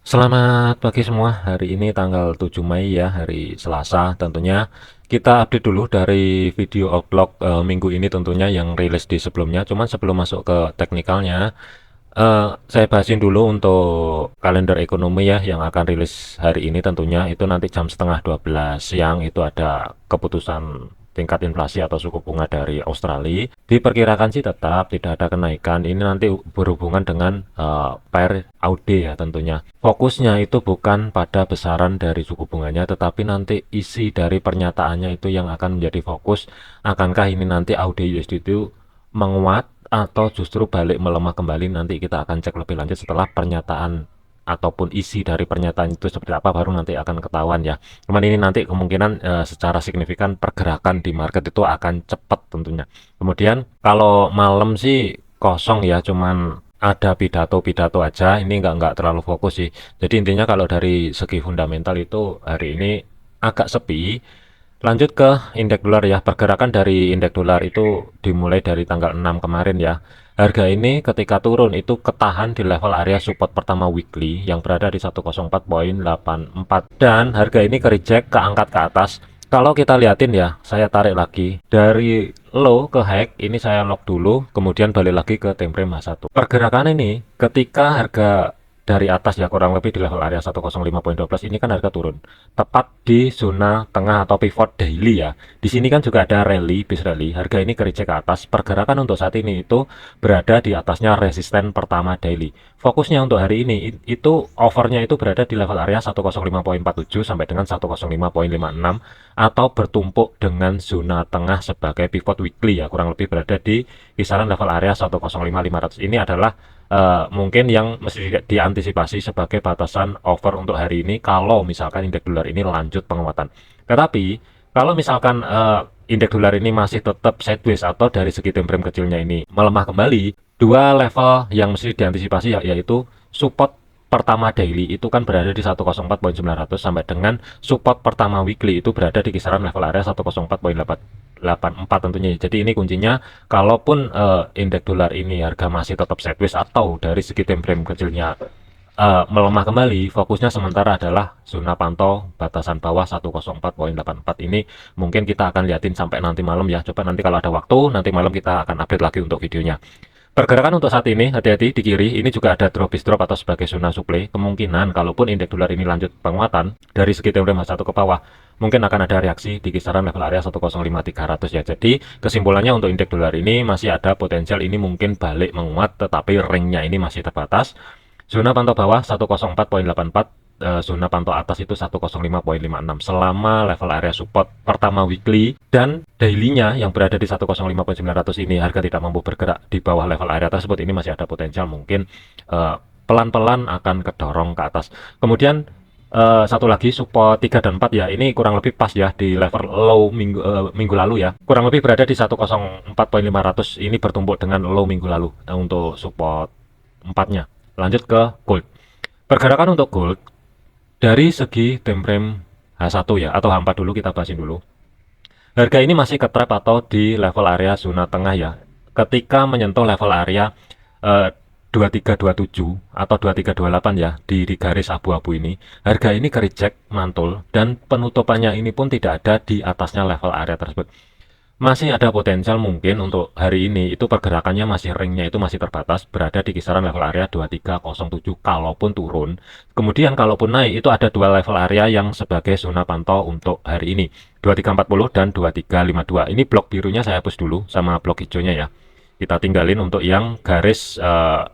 Selamat pagi semua. Hari ini tanggal 7 Mei ya, hari Selasa. Tentunya kita update dulu dari video outlook minggu ini tentunya yang rilis di sebelumnya. Cuman sebelum masuk ke teknikalnya, saya bahasin dulu untuk kalender ekonomi ya yang akan rilis hari ini tentunya itu nanti jam setengah 12 siang itu ada keputusan tingkat inflasi atau suku bunga dari Australia. Diperkirakan sih tetap tidak ada kenaikan. Ini nanti berhubungan dengan pair AUD ya tentunya. Fokusnya itu bukan pada besaran dari suku bunganya, tetapi nanti isi dari pernyataannya itu yang akan menjadi fokus. Akankah ini nanti AUD USD itu menguat atau justru balik melemah kembali, nanti kita akan cek lebih lanjut setelah pernyataan ataupun isi dari pernyataan itu seperti apa baru nanti akan ketahuan ya. Cuman ini nanti kemungkinan secara signifikan pergerakan di market itu akan cepat tentunya. Kemudian kalau malam sih kosong ya, cuman ada pidato-pidato aja. Ini nggak terlalu fokus sih. Jadi intinya kalau dari segi fundamental itu hari ini agak sepi. Lanjut ke indeks dolar ya. Pergerakan dari indeks dolar itu dimulai dari tanggal 6 kemarin ya. Harga ini ketika turun itu ketahan di level area support pertama weekly yang berada di 104,84 dan harga ini ke-reject keangkat ke atas. Kalau kita liatin ya, saya tarik lagi dari low ke high, ini saya lock dulu, kemudian balik lagi ke time frame H1. Pergerakan ini ketika harga dari atas ya kurang lebih di level area 105.12 ini kan harga turun tepat di zona tengah atau pivot daily ya. Di sini kan juga ada rally, bis rally. Harga ini ke-reject ke atas. Pergerakan untuk saat ini itu berada di atasnya resisten pertama daily. Fokusnya untuk hari ini itu overnya itu berada di level area 105.47 sampai dengan 105.56 atau bertumpuk dengan zona tengah sebagai pivot weekly ya. Kurang lebih berada di kisaran level area 105.500. Ini adalah mungkin yang mesti diantisipasi sebagai batasan over untuk hari ini kalau misalkan indeks dolar ini lanjut penguatan. Tetapi kalau misalkan indeks dolar ini masih tetap sideways atau dari segi time frame kecilnya ini melemah kembali, dua level yang mesti diantisipasi yaitu support pertama daily itu kan berada di 104.900 sampai dengan support pertama weekly itu berada di kisaran level area 104.84 tentunya. Jadi ini kuncinya, kalaupun indeks dolar ini harga masih tetap sideways atau dari segi time frame kecilnya melemah kembali, fokusnya sementara adalah zona pantau batasan bawah 104.84 ini. Mungkin kita akan liatin sampai nanti malam ya. Coba nanti kalau ada waktu, nanti malam kita akan update lagi untuk videonya. Pergerakan untuk saat ini, hati-hati di kiri, ini juga ada drop is drop atau sebagai zona supply. Kemungkinan kalaupun indeks dolar ini lanjut penguatan, dari segi time frame H1 ke bawah, mungkin akan ada reaksi di kisaran level area 105.300 ya. Jadi kesimpulannya untuk indeks dolar ini masih ada potensial ini mungkin balik menguat, tetapi ringnya ini masih terbatas. Zona pantau bawah 104.84, zona pantau atas itu 105.56 selama level area support pertama weekly dan dailynya yang berada di 105.900 ini harga tidak mampu bergerak di bawah level area tersebut. Ini masih ada potensial mungkin pelan-pelan akan kedorong ke atas. Kemudian satu lagi support 3 dan 4 ya, ini kurang lebih pas ya di level low minggu lalu ya, kurang lebih berada di 104.500. Ini bertumpuk dengan low minggu lalu untuk support 4-nya. Lanjut ke gold. Pergerakan untuk gold dari segi time frame H1 ya, atau H4 dulu kita bahasin dulu. Harga ini masih ke trap atau di level area zona tengah ya. Ketika menyentuh level area 2327 atau 2328 ya, di garis abu-abu ini, harga ini ke-reject mantul dan penutupannya ini pun tidak ada di atasnya level area tersebut. Masih ada potensial mungkin untuk hari ini itu pergerakannya masih ringnya itu masih terbatas berada di kisaran level area 2307 kalaupun turun. Kemudian kalaupun naik itu ada dua level area yang sebagai zona pantau untuk hari ini, 2340 dan 2352. Ini blok birunya saya hapus dulu sama blok hijaunya ya. Kita tinggalin untuk yang garis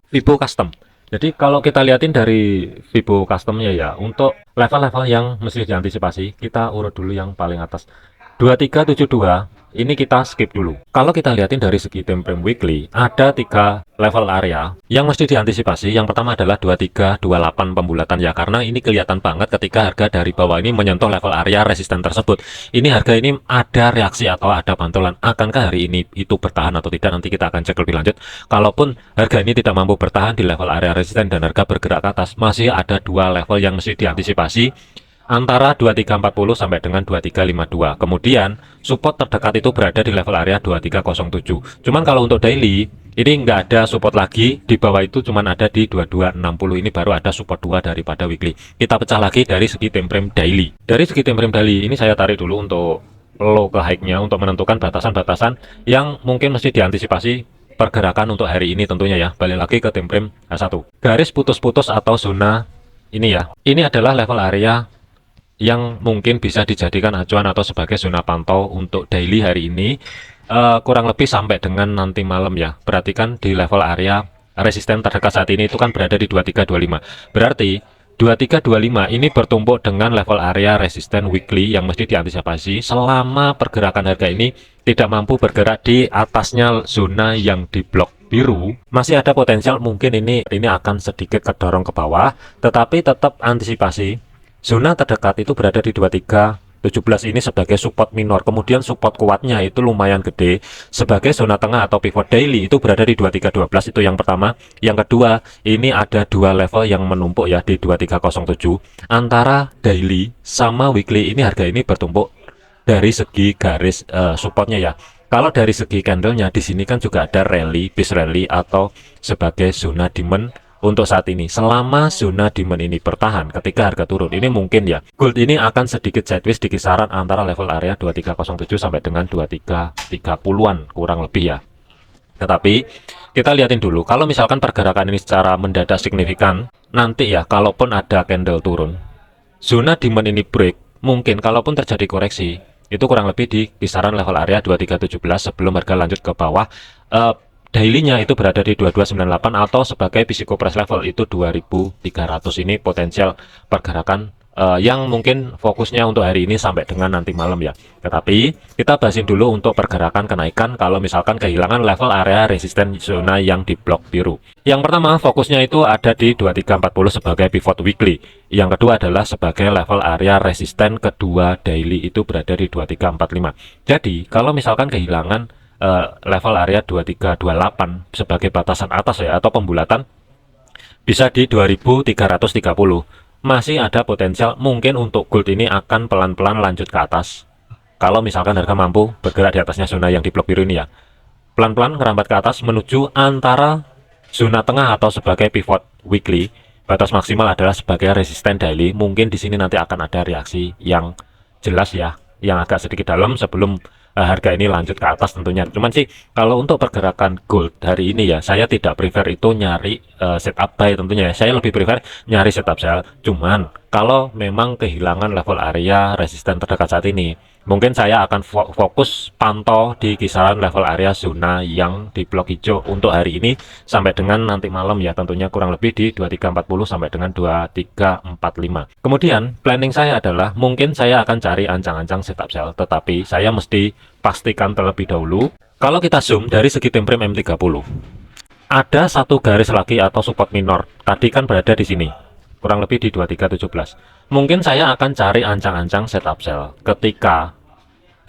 Fibo custom. Jadi kalau kita liatin dari Fibo customnya ya, untuk level-level yang mesti diantisipasi, kita urut dulu yang paling atas. 2372 ini kita skip dulu. Kalau kita lihatin dari segi time frame weekly, ada tiga level area yang mesti diantisipasi. Yang pertama adalah 2328 pembulatan ya, karena ini kelihatan banget ketika harga dari bawah ini menyentuh level area resisten tersebut. Ini harga ini ada reaksi atau ada pantulan. Akankah hari ini itu bertahan atau tidak? Nanti kita akan cek lebih lanjut. Kalaupun harga ini tidak mampu bertahan di level area resisten dan harga bergerak ke atas, masih ada dua level yang mesti diantisipasi. antara 2340 sampai dengan 2352. Kemudian support terdekat itu berada di level area 2307. Cuman kalau untuk daily ini nggak ada support lagi, di bawah itu cuman ada di 2260. Ini baru ada support 2 daripada weekly. Kita pecah lagi dari segi time frame daily. Dari segi time frame daily ini saya tarik dulu untuk low ke high-nya untuk menentukan batasan-batasan yang mungkin mesti diantisipasi pergerakan untuk hari ini tentunya ya. Balik lagi ke time frame H1. Garis putus-putus atau zona ini ya. Ini adalah level area yang mungkin bisa dijadikan acuan atau sebagai zona pantau untuk daily hari ini, kurang lebih sampai dengan nanti malam ya. Perhatikan di level area resisten terdekat saat ini itu kan berada di 2325. Berarti 2325 ini bertumpuk dengan level area resisten weekly yang mesti diantisipasi selama pergerakan harga ini tidak mampu bergerak di atasnya zona yang di blok biru. Masih ada potensial mungkin ini akan sedikit kedorong ke bawah, tetapi tetap antisipasi. Zona terdekat itu berada di 2317 ini sebagai support minor, kemudian support kuatnya itu lumayan gede sebagai zona tengah atau pivot daily itu berada di 2312. Itu yang pertama. Yang kedua, ini ada dua level yang menumpuk ya di 2307 antara daily sama weekly. Ini harga ini bertumpuk dari segi garis supportnya ya. Kalau dari segi candlenya di sini kan juga ada rally, bis rally atau sebagai zona demand. Untuk saat ini, selama zona demand ini bertahan ketika harga turun, ini mungkin ya, gold ini akan sedikit sideways di kisaran antara level area 2307 sampai dengan 2330-an kurang lebih ya. Tetapi kita lihatin dulu, kalau misalkan pergerakan ini secara mendadak signifikan, nanti ya, kalaupun ada candle turun, zona demand ini break, mungkin kalaupun terjadi koreksi, itu kurang lebih di kisaran level area 2317 sebelum harga lanjut ke bawah. Daily-nya itu berada di 2298 atau sebagai physical price level itu 2300. Ini potensial pergerakan yang mungkin fokusnya untuk hari ini sampai dengan nanti malam ya. Tetapi kita bahasin dulu untuk pergerakan kenaikan kalau misalkan kehilangan level area resisten zona yang di blok biru. Yang pertama fokusnya itu ada di 2340 sebagai pivot weekly. Yang kedua adalah sebagai level area resisten kedua daily itu berada di 2345. Jadi kalau misalkan kehilangan level area 2328 sebagai batasan atas ya atau pembulatan bisa di 2330, masih ada potensial mungkin untuk gold ini akan pelan-pelan lanjut ke atas kalau misalkan harga mampu bergerak di atasnya zona yang di blok biru ini ya, pelan-pelan ngerambat ke atas menuju antara zona tengah atau sebagai pivot weekly. Batas maksimal adalah sebagai resisten daily. Mungkin di sini nanti akan ada reaksi yang jelas ya, yang agak sedikit dalam sebelum harga ini lanjut ke atas tentunya. Cuman sih kalau untuk pergerakan gold hari ini ya, saya tidak prefer itu nyari setup buy tentunya ya. Saya lebih prefer nyari setup sell. Cuman kalau memang kehilangan level area resisten terdekat saat ini, mungkin saya akan fokus pantau di kisaran level area zona yang di blok hijau untuk hari ini sampai dengan nanti malam ya, tentunya kurang lebih di 2340 sampai dengan 2345. Kemudian planning saya adalah mungkin saya akan cari ancang-ancang setup sell, tetapi saya mesti pastikan terlebih dahulu kalau kita zoom dari segi time frame M30 ada satu garis lagi atau support minor. Tadi kan berada di sini kurang lebih di 2317. Mungkin saya akan cari ancang-ancang setup sell ketika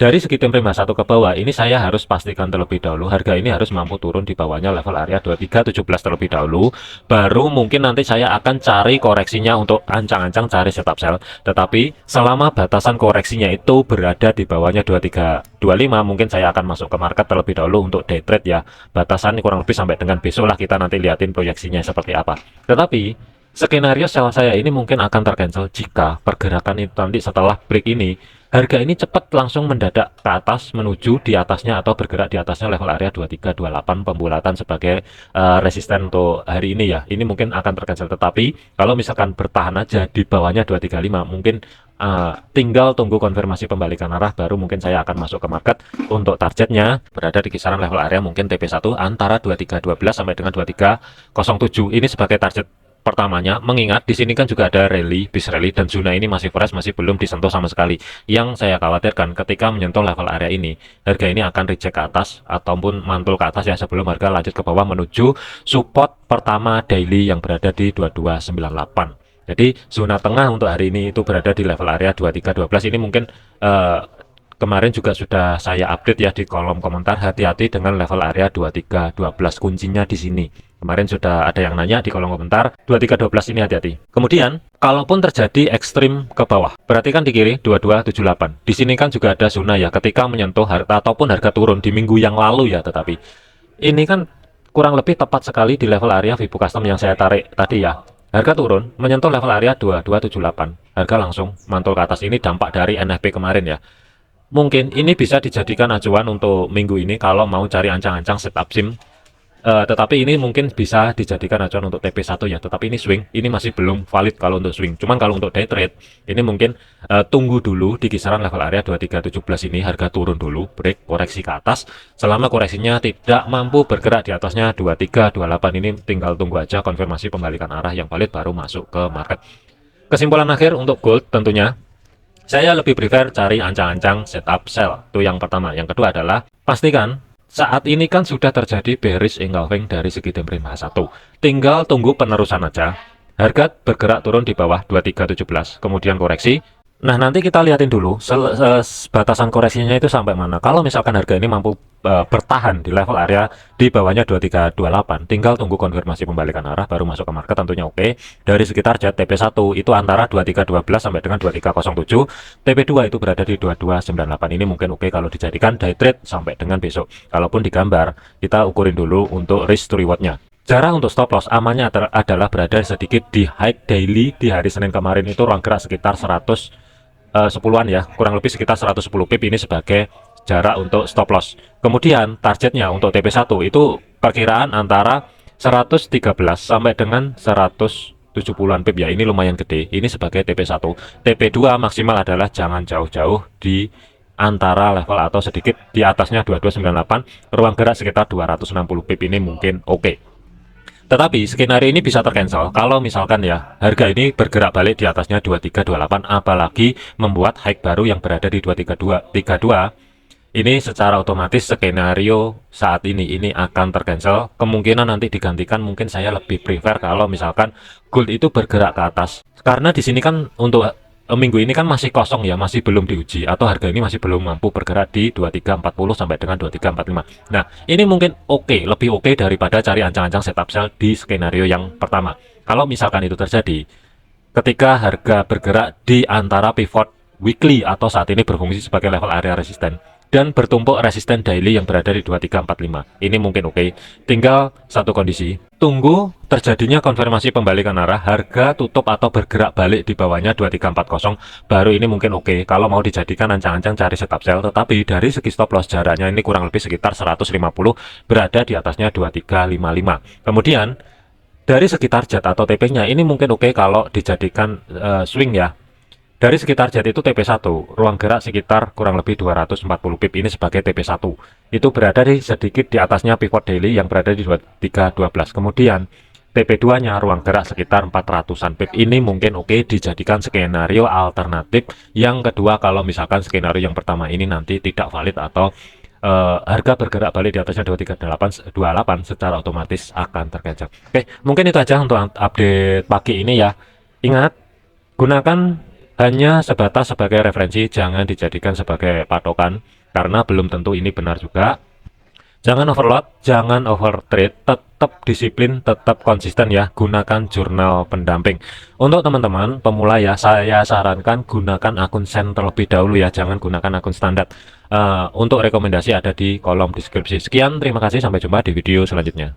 dari segi time frame H1 ke bawah. Ini saya harus pastikan terlebih dahulu harga ini harus mampu turun di bawahnya level area 2317 terlebih dahulu, baru mungkin nanti saya akan cari koreksinya untuk ancang-ancang cari setup sell. Tetapi selama batasan koreksinya itu berada di bawahnya 2325, mungkin saya akan masuk ke market terlebih dahulu untuk day trade ya. Batasan kurang lebih sampai dengan besok lah, kita nanti liatin proyeksinya seperti apa. Tetapi skenario sell saya ini mungkin akan tercancel jika pergerakan itu nanti setelah break ini harga ini cepat langsung mendadak ke atas menuju di atasnya atau bergerak di atasnya level area 2328 pembulatan sebagai resisten untuk hari ini ya. Ini mungkin akan tercancel, tetapi kalau misalkan bertahan aja di bawahnya 235 mungkin tinggal tunggu konfirmasi pembalikan arah baru mungkin saya akan masuk ke market. Untuk targetnya berada di kisaran level area mungkin TP1 antara 2312 sampai dengan 2307. Ini sebagai target pertamanya, mengingat di sini kan juga ada rally, bis rally, dan zona ini masih fresh, masih belum disentuh sama sekali. Yang saya khawatirkan ketika menyentuh level area ini, harga ini akan reject ke atas ataupun mantul ke atas ya sebelum harga lanjut ke bawah menuju support pertama daily yang berada di 2298. Jadi zona tengah untuk hari ini itu berada di level area 2312. Ini mungkin kemarin juga sudah saya update ya di kolom komentar, hati-hati dengan level area 2312, kuncinya di sini. Kemarin sudah ada yang nanya di kolom komentar, 2312 ini hati-hati. Kemudian, kalaupun terjadi ekstrim ke bawah, berarti kan di kiri 2278. Di sini kan juga ada zona ya, ketika menyentuh harga ataupun harga turun di minggu yang lalu ya, tetapi ini kan kurang lebih tepat sekali di level area Vibu Custom yang saya tarik tadi ya. Harga turun menyentuh level area 2278. Harga langsung mantul ke atas. Ini dampak dari NFP kemarin ya. Mungkin ini bisa dijadikan acuan untuk minggu ini kalau mau cari ancang-ancang setup sim. Tetapi ini mungkin bisa dijadikan acuan untuk TP1 ya, tetapi ini swing, ini masih belum valid kalau untuk swing. Cuman kalau untuk day trade, ini mungkin tunggu dulu di kisaran level area 2317 ini, harga turun dulu, break, koreksi ke atas. Selama koreksinya tidak mampu bergerak di atasnya 2328 ini, tinggal tunggu aja konfirmasi pembalikan arah yang valid baru masuk ke market. Kesimpulan akhir untuk gold tentunya, saya lebih prefer cari ancang-ancang setup sell. Itu yang pertama. Yang kedua adalah pastikan saat ini kan sudah terjadi bearish engulfing dari segi temperin BH1. Tinggal tunggu penerusan aja. Harga bergerak turun di bawah 2317, kemudian koreksi. Nah, nanti kita lihatin dulu batasan koreksinya itu sampai mana. Kalau misalkan harga ini mampu bertahan di level area di bawahnya 2328, tinggal tunggu konfirmasi pembalikan arah baru masuk ke market, tentunya oke. Dari sekitar target TP1 itu antara 2312 sampai dengan 2307, TP2 itu berada di 2298. Ini mungkin oke kalau dijadikan day trade sampai dengan besok. Kalaupun digambar, kita ukurin dulu untuk risk to rewardnya. Cara untuk stop loss amannya adalah berada sedikit di high daily di hari Senin kemarin, itu ruang gerak sekitar 10-an ya, kurang lebih sekitar 110 pip ini sebagai jarak untuk stop loss. Kemudian targetnya untuk TP1 itu perkiraan antara 113 sampai dengan 170-an pip ya, ini lumayan gede. Ini sebagai TP1. TP2 maksimal adalah jangan jauh-jauh di antara level atau sedikit di atasnya 2298, ruang gerak sekitar 260 pip ini mungkin oke. Tetapi skenario ini bisa tercancel kalau misalkan ya harga ini bergerak balik di atasnya 2328, apalagi membuat high baru yang berada di 2332. Ini secara otomatis skenario saat ini akan tercancel. Kemungkinan nanti digantikan, mungkin saya lebih prefer kalau misalkan gold itu bergerak ke atas. Karena di sini kan untuk minggu ini kan masih kosong ya, masih belum diuji, atau harga ini masih belum mampu bergerak di 2340 sampai dengan 2345. Nah, ini mungkin lebih oke daripada cari ancang-ancang setup sell di skenario yang pertama. Kalau misalkan itu terjadi ketika harga bergerak di antara pivot weekly atau saat ini berfungsi sebagai level area resisten dan bertumpuk resisten daily yang berada di 2345. Ini mungkin oke. Tinggal satu kondisi, tunggu terjadinya konfirmasi pembalikan arah, harga tutup atau bergerak balik di bawahnya 2340, baru ini mungkin oke kalau mau dijadikan ancang-ancang cari setup sell. Tetapi dari segi stop loss jaraknya ini kurang lebih sekitar 150, berada di atasnya 2355. Kemudian dari segi target atau TP-nya ini mungkin oke kalau dijadikan swing ya. Dari sekitar target itu TP1, ruang gerak sekitar kurang lebih 240 pip ini sebagai TP1. Itu berada di sedikit di atasnya pivot daily yang berada di 2312. Kemudian TP2-nya ruang gerak sekitar 400-an pip. Ini mungkin oke dijadikan skenario alternatif. Yang kedua, kalau misalkan skenario yang pertama ini nanti tidak valid atau harga bergerak balik di atasnya 2328 secara otomatis akan terkejar. Oke, mungkin itu aja untuk update pagi ini ya. Ingat, gunakan hanya sebatas sebagai referensi, jangan dijadikan sebagai patokan karena belum tentu ini benar juga. Jangan overload, jangan overtrade, tetap disiplin, tetap konsisten ya. Gunakan jurnal pendamping. Untuk teman-teman pemula ya, saya sarankan gunakan akun Sen terlebih dahulu ya, jangan gunakan akun standar. Untuk rekomendasi ada di kolom deskripsi. Sekian, terima kasih, sampai jumpa di video selanjutnya.